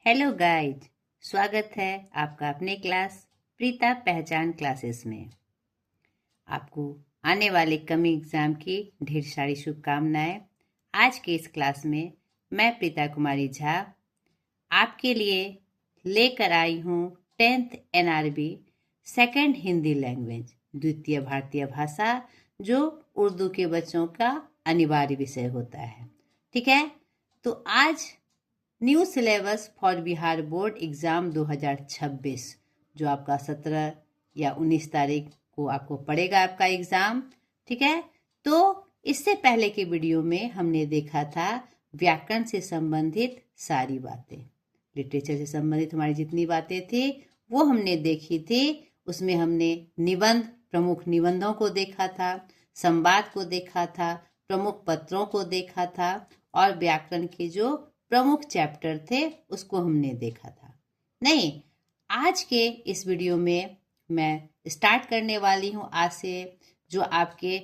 Hello guys, स्वागत है आपका अपने क्लास प्रीता पहचान क्लासेस में। आपको आने वाले कमिंग एग्जाम की ढेर सारी शुभकामनाएं। आज के इस क्लास में मैं प्रीता कुमारी झा आपके लिए लेकर आई हूँ 10th NRB second Hindi language द्वितीय भारतीय भाषा, जो उर्दू के बच्चों का अनिवार्य विषय होता है। ठीक है, तो आज new syllabus for Bihar board exam 2026, जो आपका 17 या 19 तारीख को आपको पड़ेगा आपका एग्ज़ाम। ठीक है, तो इससे पहले के वीडियो में हमने देखा था व्याकरण से संबंधित सारी बातें, लिटरेचर से संबंधित हमारी जितनी बातें थी वो हमने देखी थी। उसमें हमने निबंध, प्रमुख निबंधों को देखा था, संवाद को देखा था, प्रमुख पत्रों को देखा था और व्याकरण के जो प्रमुख चैप्टर थे उसको हमने देखा था। नहीं, आज के इस वीडियो में मैं स्टार्ट करने वाली हूँ आज से जो आपके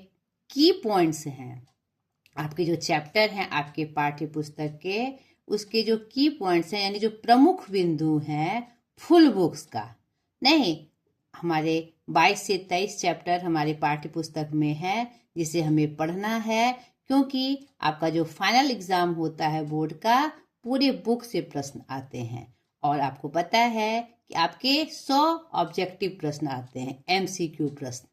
की पॉइंट्स हैं, आपके जो चैप्टर हैं आपके पाठ्य पुस्तक के, उसके जो की पॉइंट्स हैं यानी जो प्रमुख बिंदु हैं फुल बुक्स का। नहीं, हमारे 22 से 23 चैप्टर हमारे पाठ्य पुस्तक में है जिसे हमें पढ़ना है, क्योंकि आपका जो फाइनल एग्जाम होता है बोर्ड का, पूरे बुक से प्रश्न आते हैं और आपको पता है कि आपके 100 ऑब्जेक्टिव प्रश्न आते हैं, MCQ प्रश्न।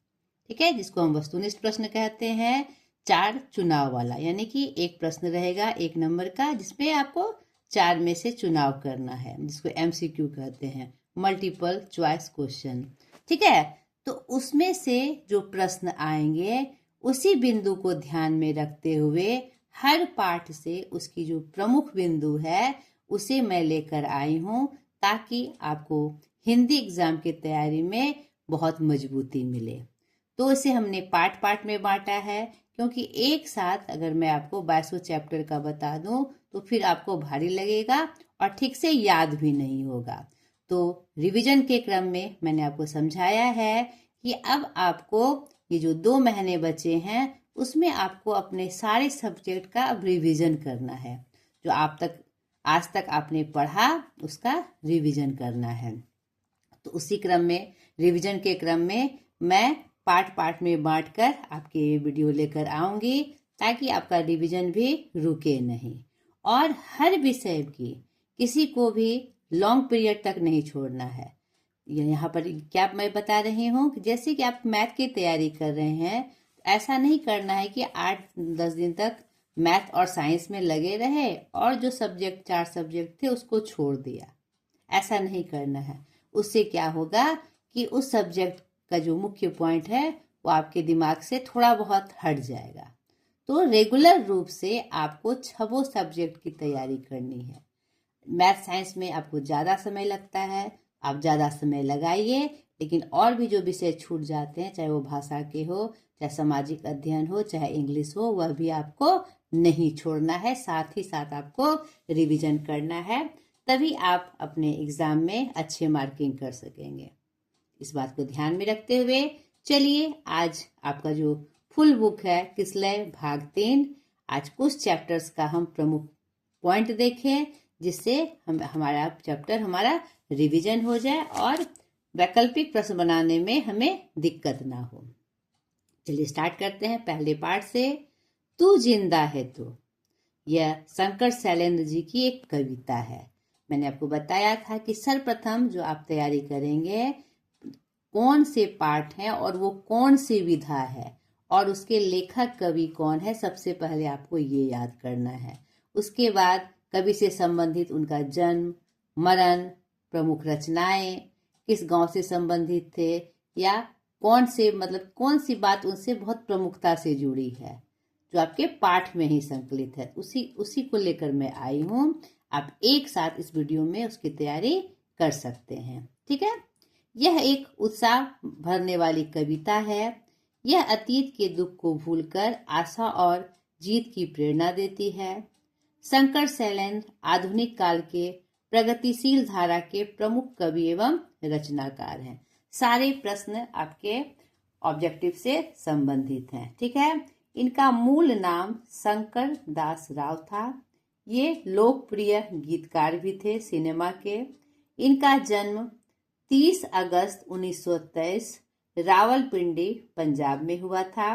ठीक है, जिसको हम वस्तुनिष्ठ प्रश्न कहते हैं, 4 चुनाव वाला, यानी कि एक प्रश्न रहेगा 1 नंबर का जिसमें आपको 4 में से चुनाव करना है, जिसको MCQ कहते हैं, मल्टीपल चॉइस क्वेश्चन। ठीक है, तो उसमें से जो प्रश्न आएंगे उसी बिंदु को ध्यान में रखते हुए हर पाठ से उसकी जो प्रमुख बिंदु है उसे मैं लेकर आई हूँ, ताकि आपको हिंदी एग्जाम की तैयारी में बहुत मजबूती मिले। तो इसे हमने पार्ट पार्ट में बांटा है, क्योंकि एक साथ अगर मैं आपको 22 चैप्टर का बता दूं तो फिर आपको भारी लगेगा और ठीक से याद भी नहीं होगा। तो रिवीजन के क्रम में मैंने आपको समझाया है कि अब आपको ये जो 2 महीने बचे हैं उसमें आपको अपने सारे सब्जेक्ट का अब रिवीजन करना है। जो आज तक आपने पढ़ा उसका रिवीजन करना है। तो उसी क्रम में, रिवीजन के क्रम में मैं पार्ट पार्ट में बांटकर आपके ये वीडियो लेकर आऊंगी, ताकि आपका रिवीजन भी रुके नहीं। और हर विषय की किसी को भी लॉन्ग पीरियड तक नहीं छोड़ना है। यहाँ पर क्या मैं बता रही हूँ, जैसे कि आप मैथ की तैयारी कर रहे हैं, ऐसा नहीं करना है कि 8-10 दिन तक मैथ और साइंस में लगे रहे और जो 4 सब्जेक्ट थे उसको छोड़ दिया। ऐसा नहीं करना है। उससे क्या होगा कि उस सब्जेक्ट का जो मुख्य पॉइंट है वो आपके दिमाग से थोड़ा बहुत हट जाएगा। तो रेगुलर रूप से आपको 6 सब्जेक्ट की तैयारी करनी है। मैथ साइंस में आपको ज़्यादा समय लगता है, आप ज़्यादा समय लगाइए, लेकिन और भी जो विषय छूट जाते हैं, चाहे वो भाषा के हो, चाहे सामाजिक अध्ययन हो, चाहे इंग्लिश हो, वह भी आपको नहीं छोड़ना है। साथ ही साथ आपको रिवीजन करना है, तभी आप अपने एग्जाम में अच्छे मार्किंग कर सकेंगे। इस बात को ध्यान में रखते हुए चलिए आज आपका जो फुल बुक है किसलय भाग 3, आज कुछ चैप्टर्स का हम प्रमुख पॉइंट देखें, जिससे हमारा चैप्टर हमारा रिवीजन हो जाए और वैकल्पिक प्रश्न बनाने में हमें दिक्कत ना हो। चलिए स्टार्ट करते हैं पहले पार्ट से। तू जिंदा है तो, यह शंकर शैलेंद्र जी की एक कविता है। मैंने आपको बताया था कि सर्वप्रथम जो आप तैयारी करेंगे कौन से पाठ हैं और वो कौन सी विधा है और उसके लेखक कवि कौन है, सबसे पहले आपको ये याद करना है। उसके बाद कवि से संबंधित उनका जन्म, मरण, प्रमुख रचनाएं, किस गांव से संबंधित थे, या कौन सी बात उनसे बहुत प्रमुखता से जुड़ी है, जो आपके पाठ में ही संकलित है, उसी को लेकर मैं आई हूँ। आप एक साथ इस वीडियो में उसकी तैयारी कर सकते हैं। ठीक है, यह एक उत्साह भरने वाली कविता है। यह अतीत के दुख को भूलकर आशा और जीत की प्रेरणा देती है। शंकर शैलेंद्र आधुनिक काल के प्रगतिशील धारा के प्रमुख कवि एवं रचनाकार हैं। सारे प्रश्न आपके ऑब्जेक्टिव से संबंधित हैं। ठीक है, इनका मूल नाम शंकर दास राव था। ये लोकप्रिय गीतकार भी थे सिनेमा के। इनका जन्म 30 अगस्त 1923 रावलपिंडी पंजाब में हुआ था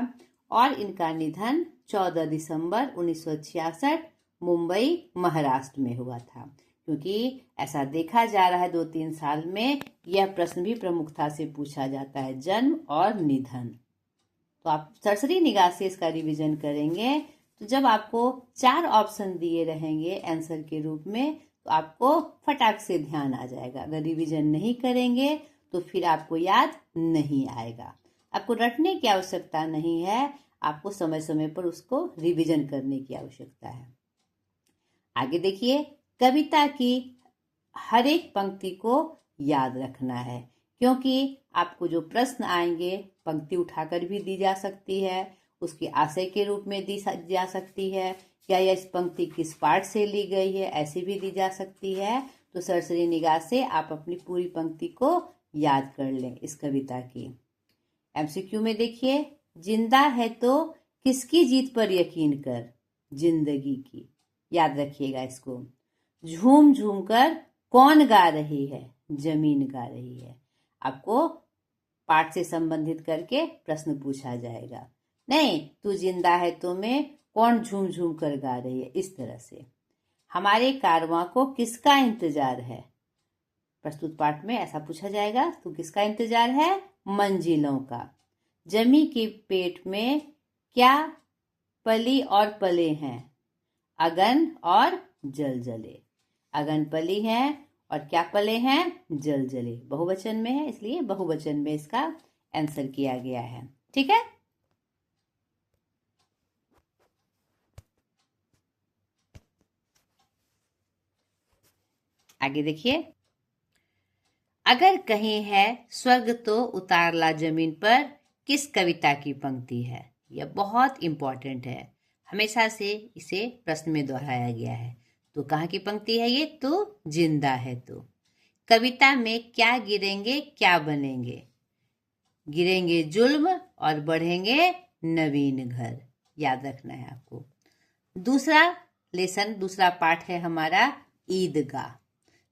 और इनका निधन 14 दिसंबर 1966 मुंबई महाराष्ट्र में हुआ था। क्योंकि ऐसा देखा जा रहा है 2-3 साल में यह प्रश्न भी प्रमुखता से पूछा जाता है, जन्म और निधन। तो आप सरसरी निगाह से इसका रिवीजन करेंगे तो जब आपको 4 ऑप्शन दिए रहेंगे आंसर के रूप में तो आपको फटाक से ध्यान आ जाएगा। अगर रिवीजन नहीं करेंगे तो फिर आपको याद नहीं आएगा। आपको रटने की आवश्यकता नहीं है, आपको समय समय पर उसको रिवीजन करने की आवश्यकता है। आगे देखिए, कविता की हर एक पंक्ति को याद रखना है, क्योंकि आपको जो प्रश्न आएंगे पंक्ति उठाकर भी दी जा सकती है, उसके आशय के रूप में दी जा सकती है, या यह इस पंक्ति किस पाठ से ली गई है ऐसी भी दी जा सकती है। तो सरसरी निगाह से आप अपनी पूरी पंक्ति को याद कर लें इस कविता की। एमसीक्यू में देखिए, जिंदा है तो किसकी जीत पर यकीन कर, जिंदगी की। याद रखिएगा इसको। झूम झूम कर कौन गा रही है, जमीन गा रही है। आपको पाठ से संबंधित करके प्रश्न पूछा जाएगा। नहीं, तू जिंदा है तो में कौन झूम झूम कर गा रही है, इस तरह से। हमारे कारवां को किसका इंतजार है, प्रस्तुत पाठ में ऐसा पूछा जाएगा। तो किसका इंतजार है, मंजिलों का। जमी के पेट में क्या पली और पले हैं, अगन और जल जले। अगन पली हैं और क्या पले हैं, जल जले। बहुवचन में है इसलिए बहुवचन में इसका आंसर किया गया है। ठीक है। आगे देखिए, अगर कहीं है स्वर्ग तो उतार ला जमीन पर, किस कविता की पंक्ति है। यह बहुत इंपॉर्टेंट है, हमेशा से इसे प्रश्न में दोहराया गया है। तो कहाँ की पंक्ति है ये, तो जिंदा है तो। कविता में क्या गिरेंगे क्या बनेंगे, गिरेंगे जुल्म और बढ़ेंगे नवीन घर। याद रखना है आपको। दूसरा लेसन, दूसरा पाठ है हमारा ईदगाह,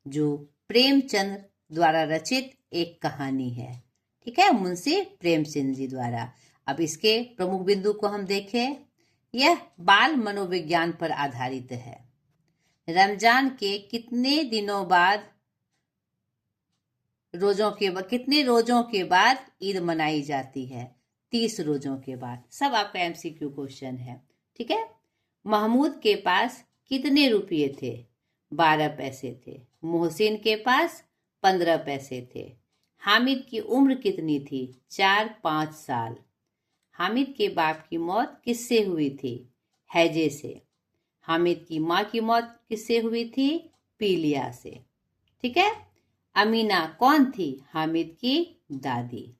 जो प्रेमचंद द्वारा रचित एक कहानी है। ठीक है, मुंशी प्रेमचंद जी द्वारा। अब इसके प्रमुख बिंदु को हम देखें। यह बाल मनोविज्ञान पर आधारित है। रमजान के कितने दिनों बाद कितने रोजों के बाद ईद मनाई जाती है, 30 रोजों के बाद। सब आपका एमसीक्यू क्वेश्चन है। ठीक है। महमूद के पास कितने रुपये थे, 12 पैसे थे। मोहसिन के पास 15 पैसे थे। हामिद की उम्र कितनी थी, 4-5 साल। हामिद के बाप की मौत किससे हुई थी, हैजे से। हामिद की माँ की मौत किससे हुई थी, पीलिया से। ठीक है। अमीना कौन थी, हामिद की दादी।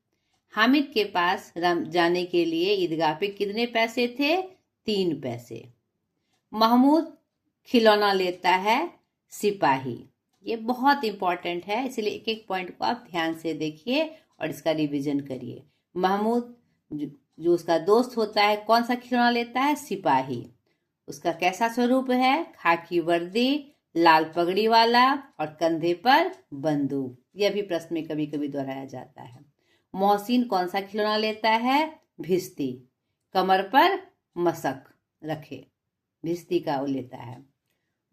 हामिद के पास जाने के लिए ईदगाह पे कितने पैसे थे, 3 पैसे। महमूद खिलौना लेता है सिपाही। ये बहुत इंपॉर्टेंट है, इसलिए एक एक पॉइंट को आप ध्यान से देखिए और इसका रिवीजन करिए। महमूद जो उसका दोस्त होता है, कौन सा खिलौना लेता है, सिपाही। उसका कैसा स्वरूप है, खाकी वर्दी, लाल पगड़ी वाला और कंधे पर बंदूक। यह भी प्रश्न में कभी कभी दोहराया जाता है। मोहसिन कौन सा खिलौना लेता है, भिस्ती, कमर पर मशक रखे, भिस्ती का वो लेता है।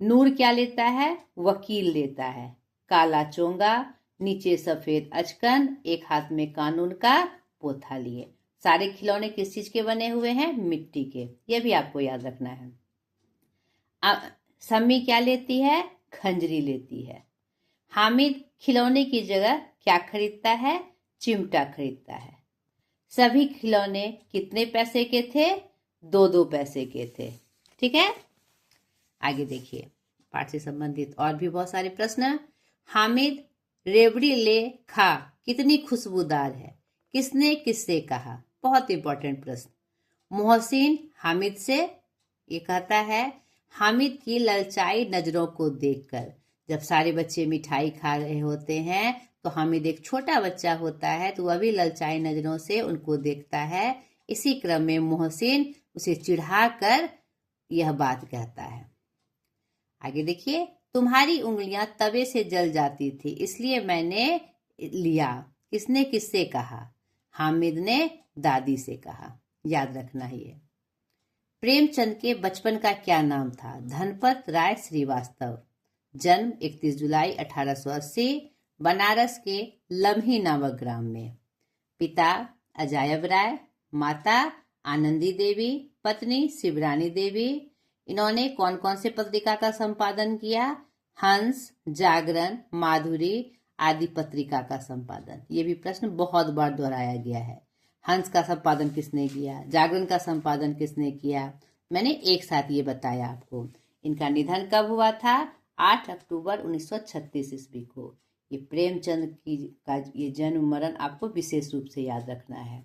नूर क्या लेता है, वकील लेता है, काला चोंगा, नीचे सफेद अचकन, एक हाथ में कानून का पोथा लिए। सारे खिलौने किस चीज के बने हुए हैं, मिट्टी के। यह भी आपको याद रखना है। सम्मी क्या लेती है, खंजरी लेती है। हामिद खिलौने की जगह क्या खरीदता है, चिमटा खरीदता है। सभी खिलौने कितने पैसे के थे, 2-2 पैसे के थे। ठीक है। आगे देखिए, पाठ से संबंधित और भी बहुत सारे प्रश्न। हामिद रेवड़ी ले खा कितनी खुशबूदार है, किसने किससे कहा। बहुत इंपॉर्टेंट प्रश्न। मोहसिन हामिद से ये कहता है, हामिद की ललचाई नजरों को देखकर। जब सारे बच्चे मिठाई खा रहे होते हैं तो हामिद एक छोटा बच्चा होता है, तो वह भी ललचाई नजरों से उनको देखता है। इसी क्रम में मोहसिन उसे चिढ़ा कर यह बात कहता है। आगे देखिए, तुम्हारी उंगलियां तवे से जल जाती थी इसलिए मैंने लिया। किसने किससे कहा? हामिद ने दादी से कहा। याद रखना ही है। प्रेमचंद के बचपन का क्या नाम था? धनपत राय श्रीवास्तव। जन्म 31 जुलाई 1880 बनारस के लम्ही नामक ग्राम में। पिता अजायब राय, माता आनंदी देवी, पत्नी शिवरानी देवी। इन्होंने कौन कौन से पत्रिका का संपादन किया? हंस, जागरण, माधुरी आदि पत्रिका का संपादन। ये भी प्रश्न बहुत बार दोहराया गया है। हंस का संपादन किसने किया? जागरण का संपादन किसने किया? मैंने एक साथ ये बताया आपको। इनका निधन कब हुआ था? 8 अक्टूबर 1936 ईस्वी को। ये प्रेमचंद की का ये जन्म मरण आपको विशेष रूप से याद रखना है।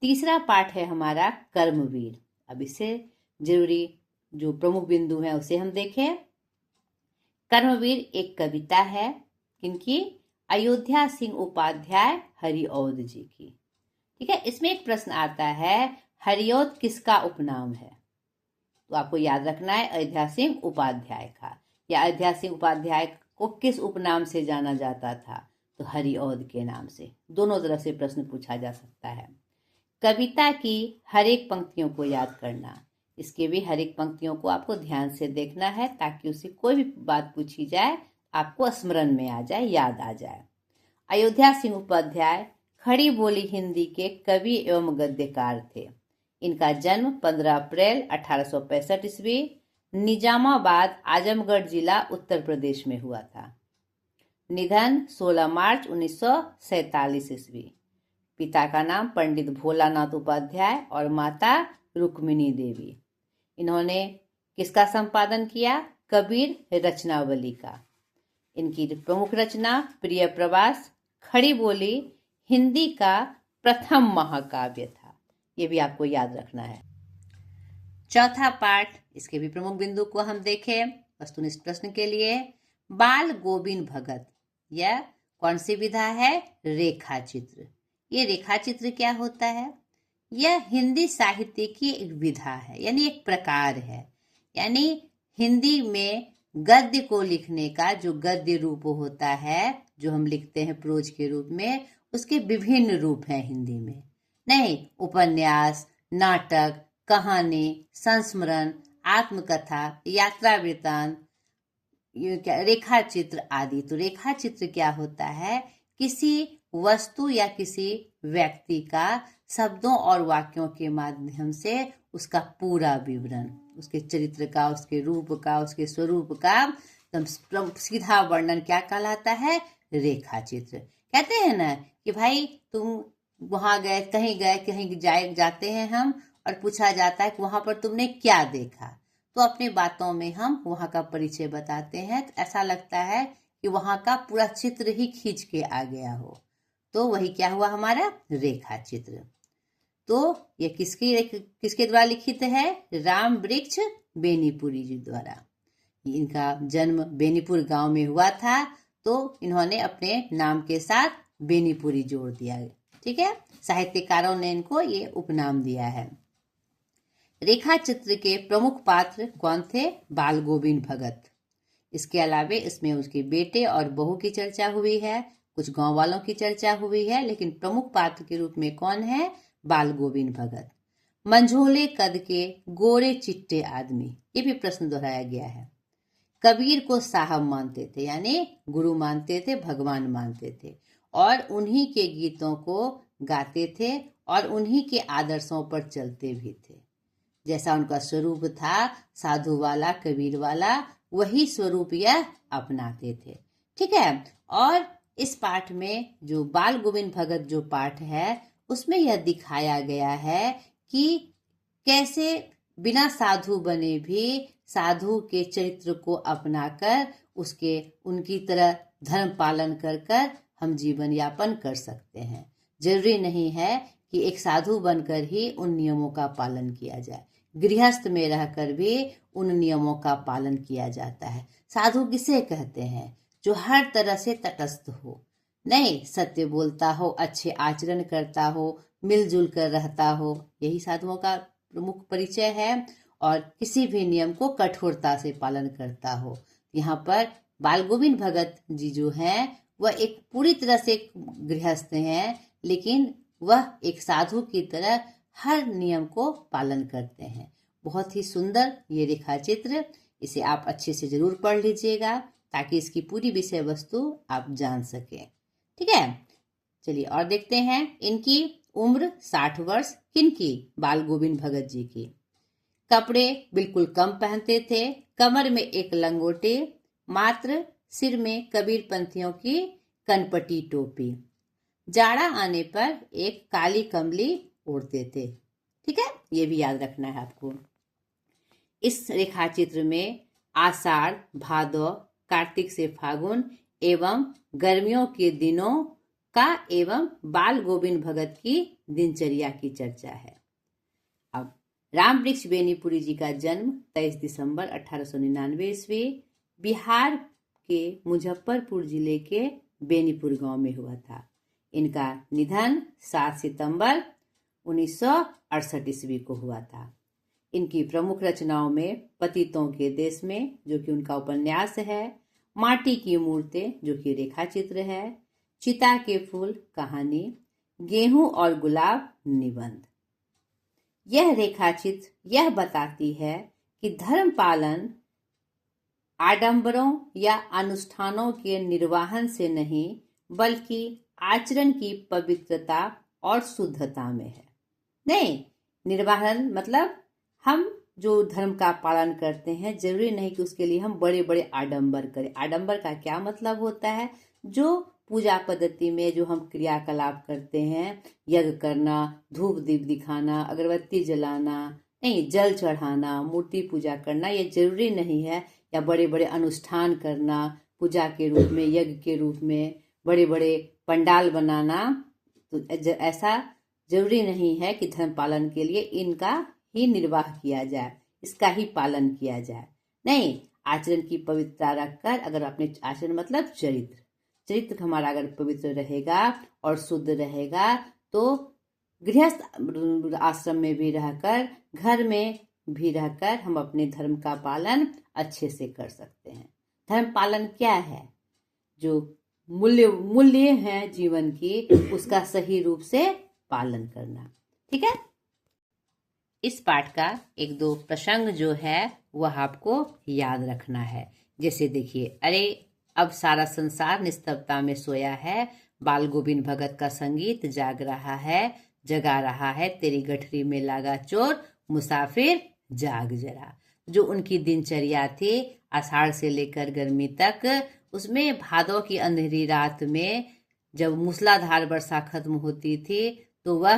तीसरा पाठ है हमारा कर्मवीर। अब इससे जरूरी जो प्रमुख बिंदु है उसे हम देखें। कर्मवीर एक कविता है। किनकी? अयोध्या सिंह उपाध्याय हरिऔध जी की। ठीक है, इसमें एक प्रश्न आता है, हरिऔध किसका उपनाम है? तो आपको याद रखना है अयोध्या सिंह उपाध्याय का। या अयोध्या सिंह उपाध्याय को किस उपनाम से जाना जाता था? तो हरिऔध के नाम से। दोनों तरफ से प्रश्न पूछा जा सकता है। कविता की हर एक पंक्तियों को याद करना। इसके भी हर एक पंक्तियों को आपको ध्यान से देखना है ताकि उससे कोई भी बात पूछी जाए आपको स्मरण में आ जाए, याद आ जाए। अयोध्या सिंह उपाध्याय खड़ी बोली हिंदी के कवि एवं गद्यकार थे। इनका जन्म 15 अप्रैल 1865 ईस्वी निजामाबाद आजमगढ़ जिला उत्तर प्रदेश में हुआ था। निधन 16 मार्च 1947 ईस्वी। पिता का नाम पंडित भोलानाथ उपाध्याय और माता रुक्मिणी देवी। इन्होंने किसका संपादन किया? कबीर रचनावली का। इनकी प्रमुख रचना प्रिय प्रवास खड़ी बोली हिंदी का प्रथम महाकाव्य था। ये भी आपको याद रखना है। चौथा पाठ, इसके भी प्रमुख बिंदु को हम देखें वस्तुनिष्ठ प्रश्न के लिए। बाल गोविंद भगत यह कौन सी विधा है? रेखा चित्र। ये रेखा चित्र क्या होता है? यह हिंदी साहित्य की एक विधा है, यानी एक प्रकार है। यानी हिंदी में गद्य को लिखने का जो गद्य रूप होता है, जो हम लिखते हैं प्रोज के रूप में, उसके विभिन्न रूप हैं हिंदी में। नहीं, उपन्यास, नाटक, कहानी, संस्मरण, आत्मकथा, यात्रा वृत्तांत, रेखा चित्र आदि। तो रेखा चित्र क्या होता है? किसी वस्तु या किसी व्यक्ति का शब्दों और वाक्यों के माध्यम से उसका पूरा विवरण, उसके चरित्र का, उसके रूप का, उसके स्वरूप का सीधा वर्णन क्या कहलाता है? रेखा चित्र। कहते हैं ना कि भाई तुम वहां गए, कहीं जाते हैं हम और पूछा जाता है कि वहां पर तुमने क्या देखा, तो अपनी बातों में हम वहां का परिचय बताते हैं। तो ऐसा लगता है कि वहां का पूरा चित्र ही खींच के आ गया हो। तो वही क्या हुआ हमारा? रेखा चित्र। तो ये किसके द्वारा लिखित है? राम वृक्ष बेनीपुरी जी द्वारा। इनका जन्म बेनीपुर गांव में हुआ था, तो इन्होंने अपने नाम के साथ बेनीपुरी जोड़ दिया। ठीक है, साहित्यकारों ने इनको ये उपनाम दिया है। रेखा चित्र के प्रमुख पात्र कौन थे? बाल गोविंद भगत। इसके अलावे इसमें उसके बेटे और बहू की चर्चा हुई है, कुछ गांव वालों की चर्चा हुई है, लेकिन प्रमुख पात्र के रूप में कौन है? बाल गोविंद भगत। मंझोले कद के गोरे चिट्टे आदमी, ये भी प्रश्न दोहराया गया है। कबीर को साहब मानते थे, यानी गुरु मानते थे, भगवान मानते थे, और उन्हीं के गीतों को गाते थे और उन्हीं के आदर्शों पर चलते भी थे। जैसा उनका स्वरूप था साधु वाला, कबीर वाला, वही स्वरूप यह अपनाते थे। ठीक है, और इस पाठ में जो बाल गोविंद भगत जो पाठ है उसमें यह दिखाया गया है कि कैसे बिना साधु बने भी साधु के चरित्र को अपनाकर उनकी तरह धर्म पालन कर हम जीवन यापन कर सकते हैं। जरूरी नहीं है कि एक साधु बनकर ही उन नियमों का पालन किया जाए। गृहस्थ में रहकर भी उन नियमों का पालन किया जाता है। साधु किसे कहते हैं? जो हर तरह से तटस्थ हो, नहीं, सत्य बोलता हो, अच्छे आचरण करता हो, मिलजुल कर रहता हो, यही साधुओं का प्रमुख परिचय है। और किसी भी नियम को कठोरता से पालन करता हो। यहाँ पर बाल गोविंद भगत जी जो हैं वह एक पूरी तरह से गृहस्थ हैं, लेकिन वह एक साधु की तरह हर नियम को पालन करते हैं। बहुत ही सुंदर ये रेखा चित्र, इसे आप अच्छे से जरूर पढ़ लीजिएगा ताकि इसकी पूरी विषय वस्तु आप जान सकें। ठीक है, चलिए और देखते हैं। इनकी उम्र 60 वर्ष, किनकी? बाल गोविंद भगत जी की। कपड़े बिल्कुल कम पहनते थे, कमर में एक लंगोटी, मात्र सिर में कबीर पंथियों की कनपटी टोपी, जाड़ा आने पर एक काली कमली ओढ़ते थे। ठीक है, ये भी याद रखना है आपको। इस रेखा चित्र में आषाढ़, भादौ, कार्तिक से फागुन एवं गर्मियों के दिनों का एवं बाल गोविंद भगत की दिनचर्या की चर्चा है। अब राम वृक्ष बेनीपुरी जी का जन्म 23 दिसंबर 1899 ईस्वी बिहार के मुजफ्फरपुर जिले के बेनीपुर गांव में हुआ था। इनका निधन 7 सितंबर 1968 ईस्वी को हुआ था। इनकी प्रमुख रचनाओं में पतितों के देश में, जो कि उनका उपन्यास है, माटी की मूर्तें, जो कि रेखा चित्र है, चिता के फूल कहानी, गेहूं और गुलाब निबंध। यह रेखा चित्र यह बताती है कि धर्म पालन आडंबरों या अनुष्ठानों के निर्वाहन से नहीं, बल्कि आचरण की पवित्रता और शुद्धता में है। नहीं, निर्वाहन मतलब हम जो धर्म का पालन करते हैं, जरूरी नहीं कि उसके लिए हम बड़े बड़े आडंबर करें। आडंबर का क्या मतलब होता है? जो पूजा पद्धति में जो हम क्रियाकलाप करते हैं, यज्ञ करना, धूप दीप दिखाना, अगरबत्ती जलाना, नहीं, जल चढ़ाना, मूर्ति पूजा करना, ये जरूरी नहीं है। या बड़े बड़े अनुष्ठान करना, पूजा के रूप में, यज्ञ के रूप में बड़े बड़े पंडाल बनाना, तो ऐसा जरूरी नहीं है कि धर्म पालन के लिए इनका ही निर्वाह किया जाए, इसका ही पालन किया जाए। नहीं, आचरण की पवित्रता रखकर, अगर अपने आचरण मतलब चरित्र हमारा अगर पवित्र रहेगा और शुद्ध रहेगा, तो गृहस्थ आश्रम में भी रहकर, घर में भी रहकर हम अपने धर्म का पालन अच्छे से कर सकते हैं। धर्म पालन क्या है? जो मूल्य है जीवन की, उसका सही रूप से पालन करना। ठीक है, इस पाठ का एक दो प्रसंग जो है वह आपको याद रखना है। जैसे देखिए, अरे अब सारा संसार निस्तब्धता में सोया है, बाल गोविंद भगत का संगीत जाग रहा है, जगा रहा है, तेरी गठरी में लागा चोर, मुसाफिर जाग जरा। जो उनकी दिनचर्या थी आषाढ़ से लेकर गर्मी तक, उसमें भादों की अंधेरी रात में जब मूसलाधार वर्षा खत्म होती थी, तो वह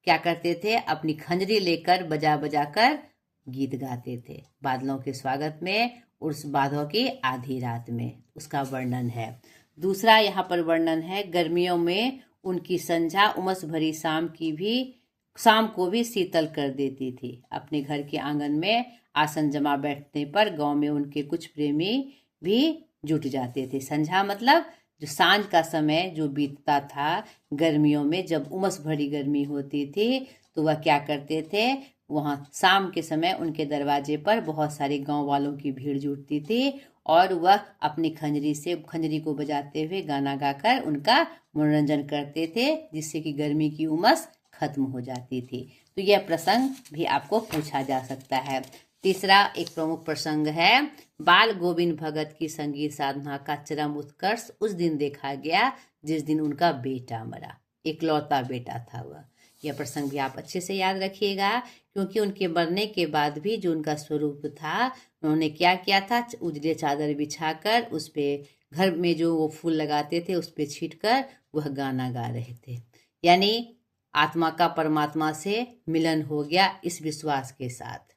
क्या करते थे? अपनी खंजरी लेकर बजा बजा कर गीत गाते थे बादलों के स्वागत में, उस बादलों की आधी रात में। उसका वर्णन है। दूसरा यहाँ पर वर्णन है, गर्मियों में उनकी संध्या उमस भरी शाम को भी शीतल कर देती थी। अपने घर के आंगन में आसन जमा बैठने पर गांव में उनके कुछ प्रेमी भी जुट जाते थे। संध्या मतलब जो सांझ का समय जो बीतता था गर्मियों में, जब उमस भरी गर्मी होती थी, तो वह क्या करते थे? वहाँ शाम के समय उनके दरवाजे पर बहुत सारे गांव वालों की भीड़ जुटती थी और वह अपनी खंजरी को बजाते हुए गाना गाकर उनका मनोरंजन करते थे, जिससे कि गर्मी की उमस खत्म हो जाती थी। तो यह प्रसंग भी आपको पूछा जा सकता है। तीसरा एक प्रमुख प्रसंग है, बाल गोविंद भगत की संगीत साधना का चरम उत्कर्ष उस दिन देखा गया जिस दिन उनका बेटा मरा। इकलौता बेटा था वह। यह प्रसंग भी आप अच्छे से याद रखिएगा, क्योंकि उनके मरने के बाद भी जो उनका स्वरूप था, उन्होंने क्या किया था? उजले चादर बिछाकर उस पे घर में जो वो फूल लगाते थे उस पे छींटकर वह गाना गा रहे थे। यानी आत्मा का परमात्मा से मिलन हो गया, इस विश्वास के साथ।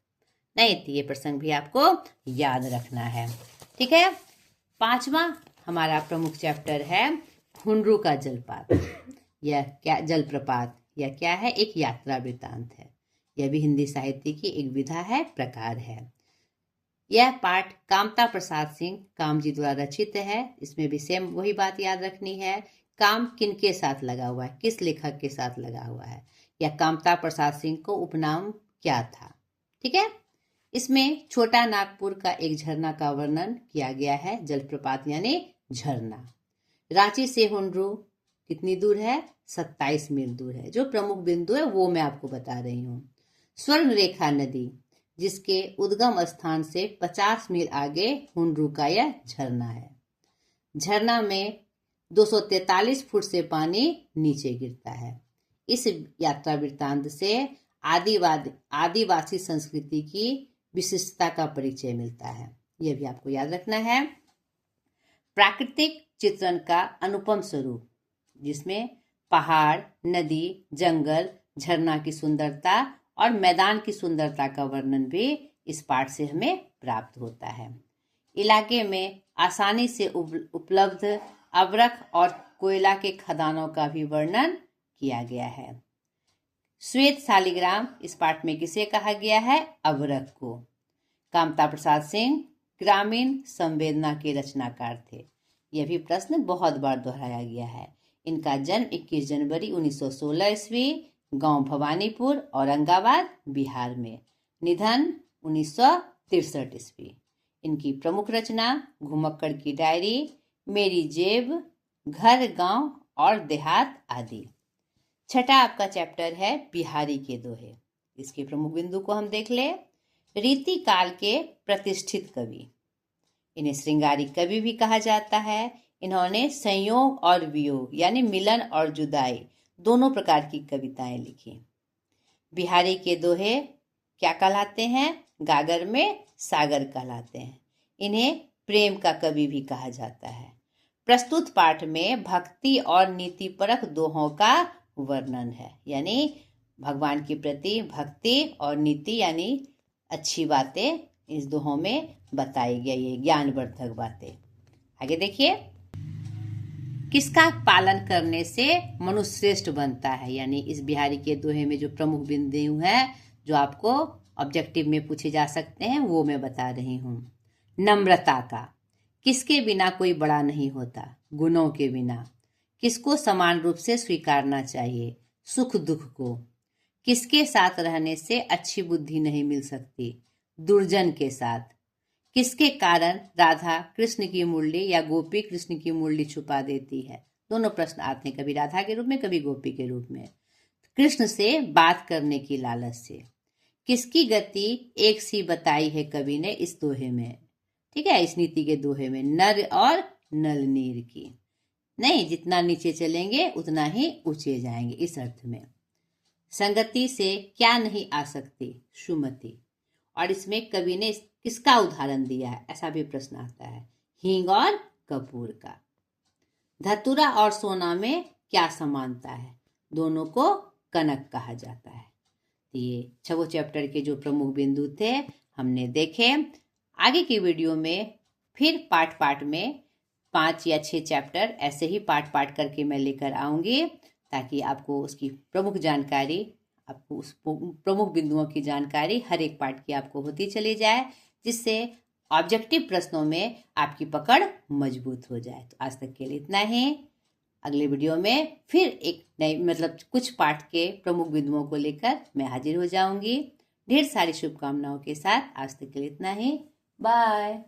नहीं तो ये प्रसंग भी आपको याद रखना है। ठीक है, पांचवा हमारा प्रमुख चैप्टर है हुनरू का जलपात। यह क्या जलप्रपात, यह क्या है? एक यात्रा वृतांत है। यह भी हिंदी साहित्य की एक विधा है, प्रकार है। यह पाठ कामता प्रसाद सिंह काम जी द्वारा रचित है। इसमें भी सेम वही बात याद रखनी है, काम किनके साथ लगा हुआ है, किस लेखक के साथ लगा हुआ है। यह कामता प्रसाद सिंह को उपनाम क्या था? ठीक है, इसमें छोटा नागपुर का एक झरना का वर्णन किया गया है, जलप्रपात यानी झरना। रांची से हुंड्रू कितनी दूर है? 27 मील दूर है। जो प्रमुख बिंदु है वो मैं आपको बता रही हूँ। स्वर्ण रेखा नदी, जिसके उद्गम स्थान से 50 मील आगे हुंड्रू का यह झरना है। झरना में 243 फुट से पानी नीचे गिरता है। इस यात्रा वृत्तांत से आदिवासी संस्कृति की विशिष्टता का परिचय मिलता है। यह भी आपको याद रखना है। प्राकृतिक चित्रण का अनुपम स्वरूप, जिसमें पहाड़, नदी, जंगल, झरना की सुंदरता और मैदान की सुंदरता का वर्णन भी इस पाठ से हमें प्राप्त होता है। इलाके में आसानी से उपलब्ध अवरख और कोयला के खदानों का भी वर्णन किया गया है। श्वेत शालिग्राम इस पाठ में किसे कहा गया है? अवरख को। कामता प्रसाद सिंह ग्रामीण संवेदना के रचनाकार थे। यह भी प्रश्न बहुत बार दोहराया गया है। इनका जन्म 21 जनवरी 1916 ईस्वी, गांव भवानीपुर, औरंगाबाद, बिहार में। निधन 1963 ईस्वी। इनकी प्रमुख रचना घुमक्कड़ की डायरी, मेरी जेब, घर, गांव और देहात आदि। छठा आपका चैप्टर है बिहारी के दोहे। इसके प्रमुख बिंदु को हम देख ले। रीति काल के प्रतिष्ठित कवि, इन्हें श्रृंगारी कवि भी कहा जाता है। इन्होंने संयोग और वियोग यानी मिलन और जुदाई दोनों प्रकार की कविताएं लिखी। बिहारी के दोहे क्या कहलाते हैं? गागर में सागर कहलाते हैं। इन्हें प्रेम का कवि भी कहा जाता है। प्रस्तुत पाठ में भक्ति और नीतिपरक दोहों का वर्णन है, यानी भगवान के प्रति भक्ति और नीति यानी अच्छी बातें इस दोहों में बताई गई है, ज्ञानवर्धक बातें। आगे देखिए, किसका पालन करने से मनुष्य श्रेष्ठ बनता है? यानी इस बिहारी के दोहे में जो प्रमुख बिंदु हैं जो आपको ऑब्जेक्टिव में पूछे जा सकते हैं वो मैं बता रही हूँ। नम्रता का, किसके बिना कोई बड़ा नहीं होता? गुणों के बिना। किसको समान रूप से स्वीकारना चाहिए? सुख दुख को। किसके साथ रहने से अच्छी बुद्धि नहीं मिल सकती? दुर्जन के साथ। किसके कारण राधा कृष्ण की मुरली या गोपी कृष्ण की मुरली छुपा देती है? दोनों प्रश्न आते हैं, कभी राधा के रूप में कभी गोपी के रूप में। कृष्ण से बात करने की लालच से। किसकी गति एक सी बताई है कवि ने इस दोहे में? ठीक है, इस नीति के दोहे में नर और नल नीर की। नहीं, जितना नीचे चलेंगे उतना ही ऊंचे जाएंगे, इस अर्थ में। संगति से क्या नहीं आ सकती? सुमति। और इसमें कवि ने किसका उदाहरण दिया है? ऐसा भी प्रश्न आता है, हींग और कपूर का। धतूरा और सोना में क्या समानता है? दोनों को कनक कहा जाता है। ये 6 चैप्टर के जो प्रमुख बिंदु थे हमने देखे। आगे की वीडियो में फिर पार्ट में 5 या 6 चैप्टर ऐसे ही पार्ट करके मैं लेकर आऊंगी, ताकि आपको उसकी प्रमुख जानकारी, आपको उस प्रमुख बिंदुओं की जानकारी हर एक पार्ट की आपको होती चली जाए, जिससे ऑब्जेक्टिव प्रश्नों में आपकी पकड़ मजबूत हो जाए। तो आज तक के लिए इतना ही। अगले वीडियो में फिर एक नई कुछ पाठ के प्रमुख बिंदुओं को लेकर मैं हाजिर हो जाऊंगी। ढेर सारी शुभकामनाओं के साथ आज तक के लिए इतना ही। बाय।